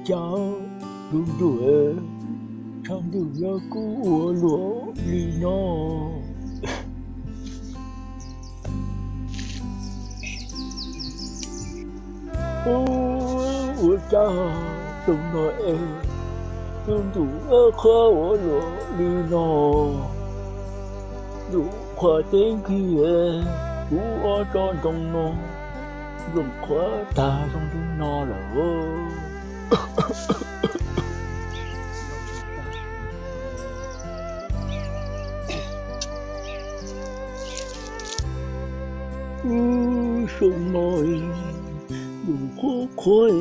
家路对，唱的呀古我罗里诺。我家东诺哎，东土呀和我罗里诺，如花天气哎，古我装东诺，用花大上的那了。sông nổi dùng khô khói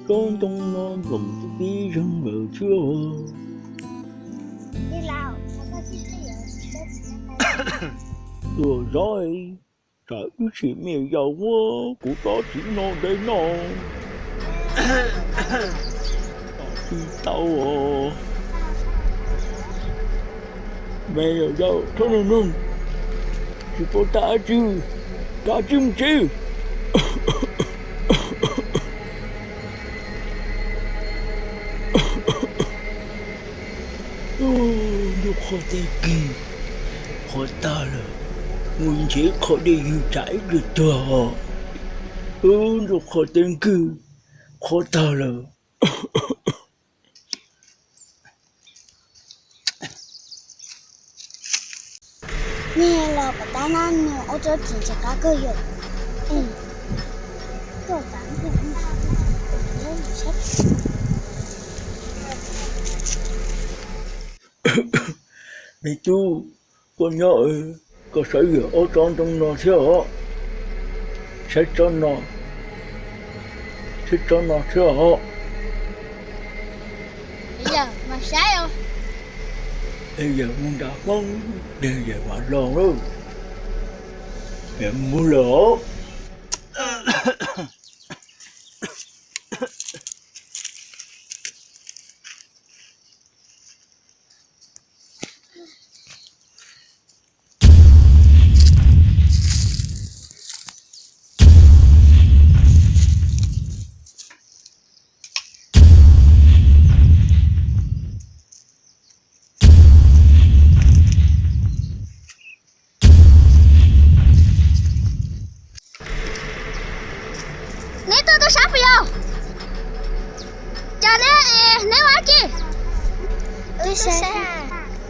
con đông non vùng đi rừng ở chưa đi Lào có chi cái vừa rồi trời chỉ mèo giàu quá của đó chỉ non đây non đi tao mèo giàu thôi nè chỉ có ta chứ nó khó tay kỳ khó ta là nguyên chế khó để yêu trái được tờ nó khó tên kỳ khó ta là nè là bà ta nan nè ở chỗ chỉ cho cá cơ rồi cơ bản thì cũng rất là sách mẹ chú con nhỏ có sợi ở trong nó chưa sẽ cho nó chưa bây giờ mà sai không bây giờ muốn đã mong để về mà lo đó em muốn lỗ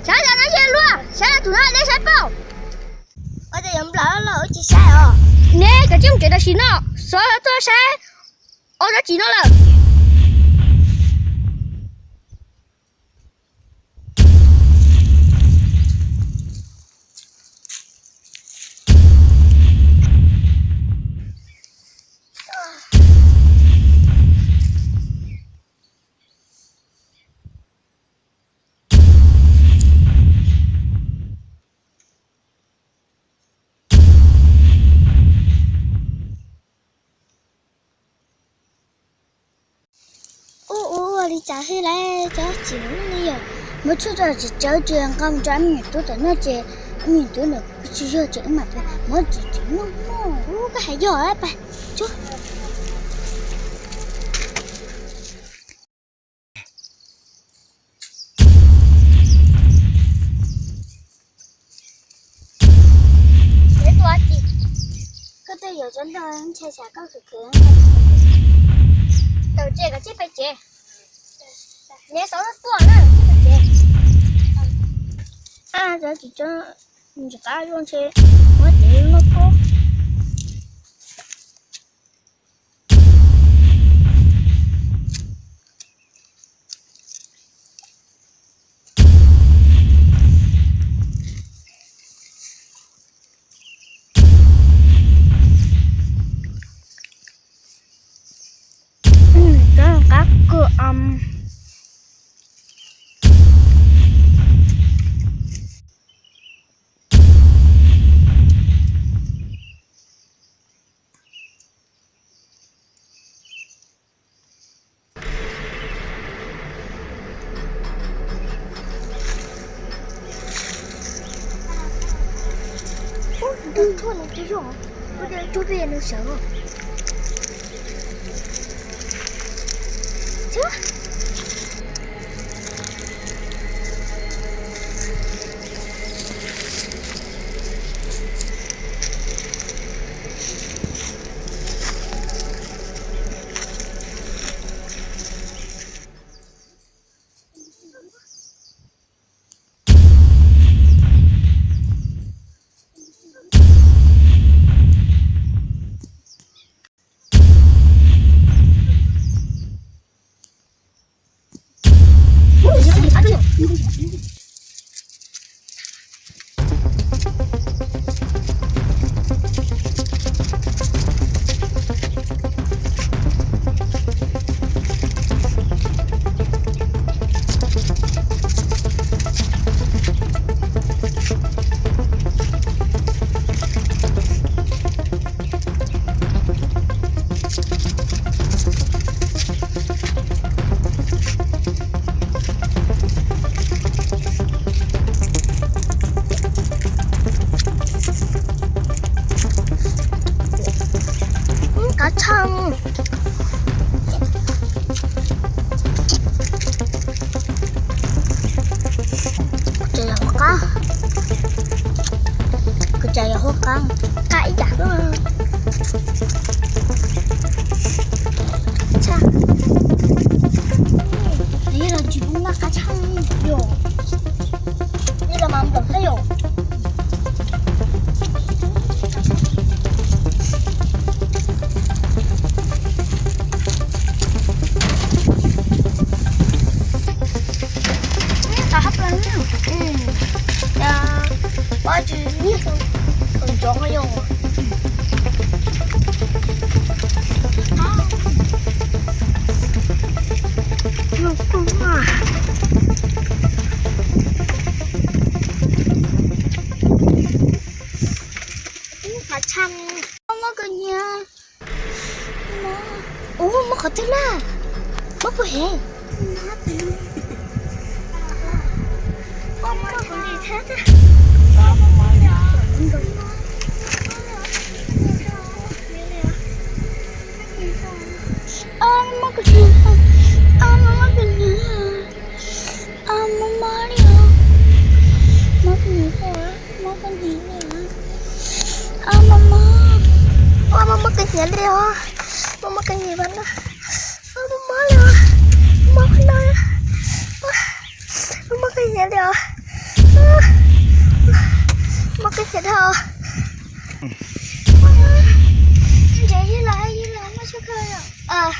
Saya nak je luar. Saya tu nak dia siapa? Ada yang belakang lah, uji saya. Nè, cái chim chuyện đó xin nó. Sao tôi sẽ ở đó chỉ nó là. Đi trả khi lại cho chị nó đi rồi mới chút rồi chỉ chơi chuyện không cho anh tôi tới nó chơi anh tôi được chỉ chơi chuyện mà thôi mới chỉ nó cái hay giỏi á bà chú để tôi chị cái tay giờ chân tôi chạy chạy có thực hiện đầu chơi cái chiếc phải chơi nhé sáu nó tuột nữa giờ chỉ cho mình chỉ cá luôn chơi mới chỉ nó có các cửa thôi là cái rồi bây giờ chú về nó sợ chứ. Cá chăng. Kecaya hoka. Kecaya hoka. Cái giả đó. 자. 얘가 지금 나 가창요. 얘가 마음 없어요. 다 합병이요. 야, 맞지? 좀 좋아요. 그렇구나. 가참. 엄마 그냥. 엄마. 엄마 같으라. 먹고 해. 엄마 근데 찾아. 엄마 그냥. 엄마 그냥. 엄마 말이야. 먹은 일이야. 엄마 cái gì đây hả? Mama cái gì vậy đó? Mama là mama nói mama cái gì đây hả? Mama cái gì đó? Vậy lại nó sẽ khơi rồi. À.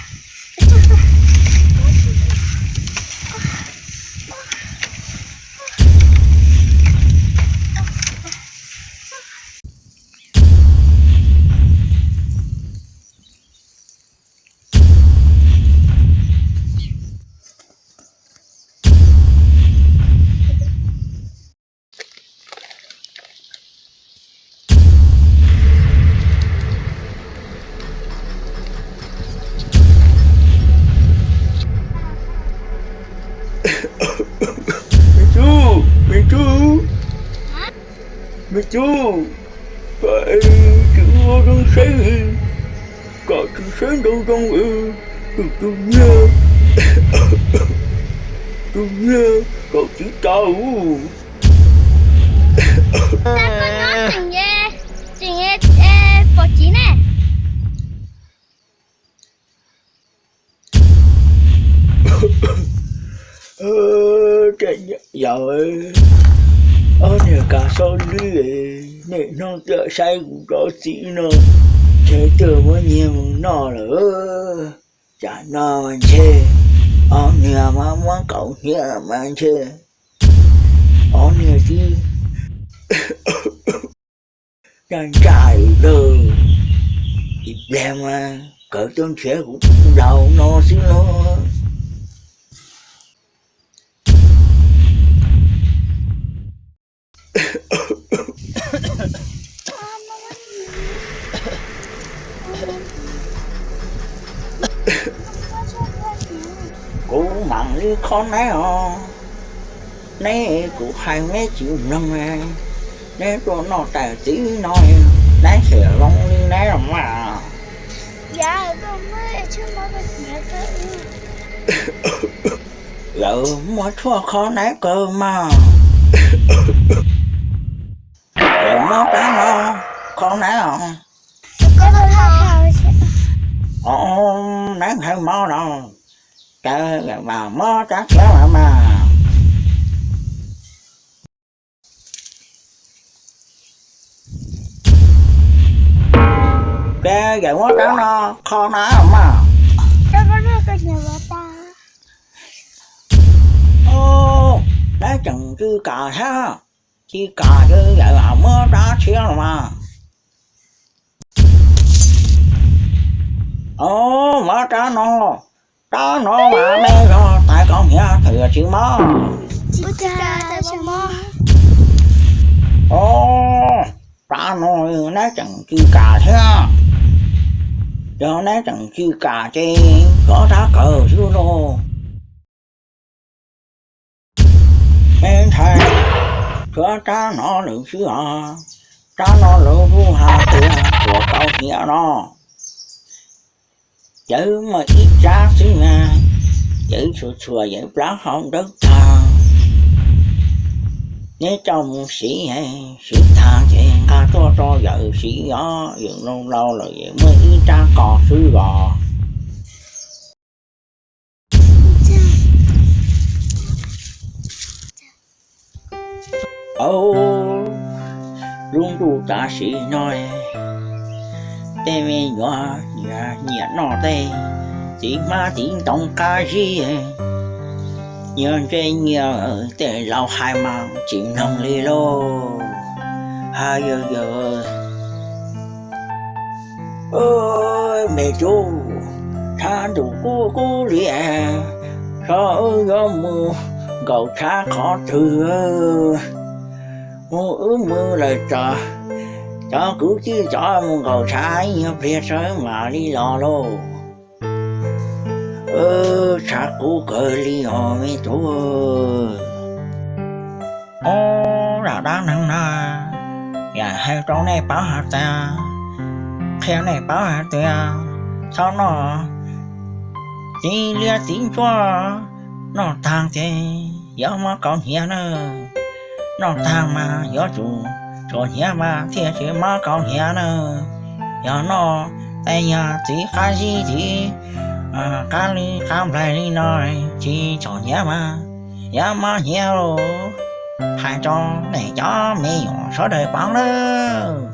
Mẹ chú phải chịu con sáng có chú sáng đâu con chú nhớ cậu chỉ tao Ta có nói chuyện nghe bỏ chí nè. Trời rồi nè cả sao đi nè nó chờ say cũng có chị nó chơi từ mới nhiều nó nữa chả nó mà chơi nhà mà muốn cậu nhà mà chơi nhà chứ đang trai đời thì đem mà cỡ trong trẻ cũng đầu nó xíu nó cũng mặn đi con này nè cũng hai mấy triệu năm này nè tôi nó tài tí nói nè sẽ long đi nè mà dạ con mới chứ mà mẹ Lỡ mua thua khó nấy cơ mà. Lỡ mua cá nó khó nấy không? Có thao Nấy hay mó đâu. Trời mà mó chắc kéo mà. Cái giờ mó cá nó khó nấy không mà. Đâu có nó có nhà bà ta. Đấy chẳng chứ cả ha. Chỉ cả chứ vậy mà mó đá xíu mà. Mó cá nó mà mê rồi. Tại con nhà thừa chứ mó. Chị cha tại sao mò? Cá nó nó chẳng chứ cả thế. Cho nó chẳng chứ cả chứ có đá cờ chứ đâu. Em thấy cho cha nó lượng chứ à. Cha nó lượng vu hà kìa của câu nghĩa nó. Chứ mà ít ra chứ nha. Chứ sủa vậy lá không đất ta. Nếu trong sĩ hay sĩ thang thì ca cho vợ sĩ đó. Dường lâu lâu là vậy mới ít ra cò sư gò. Rung đu ta sĩ nói tê mê nhỏ nhẹ nọ tê chỉ má tiếng tông ca gì nhớ trên nhớ tê lâu hai mang chìm nông lì lô hai giờ ơi mẹ chú tha đủ cô lìa sao gió mưa gầu cha khó thừa mưa lời trò cho cứ chứ cho một gầu trái như phía sới mà đi lò lô cha cú cờ đi họ mới thua là đáng năng na nhà hai cháu này báo hạt ta khéo này báo hạt ta sao nó chỉ lia tiếng cho nó thang thế gió mà còn hiền nữa nó thang mà gió chủ cho hiền mà thiệt chứ mà còn hiền nữa gió nó tay nhà chỉ khai gì thì cá đi khám lại đi nói chỉ cho hiền mà hiền rồi hai cho này cho mẹ nhỏ số đời bán nữa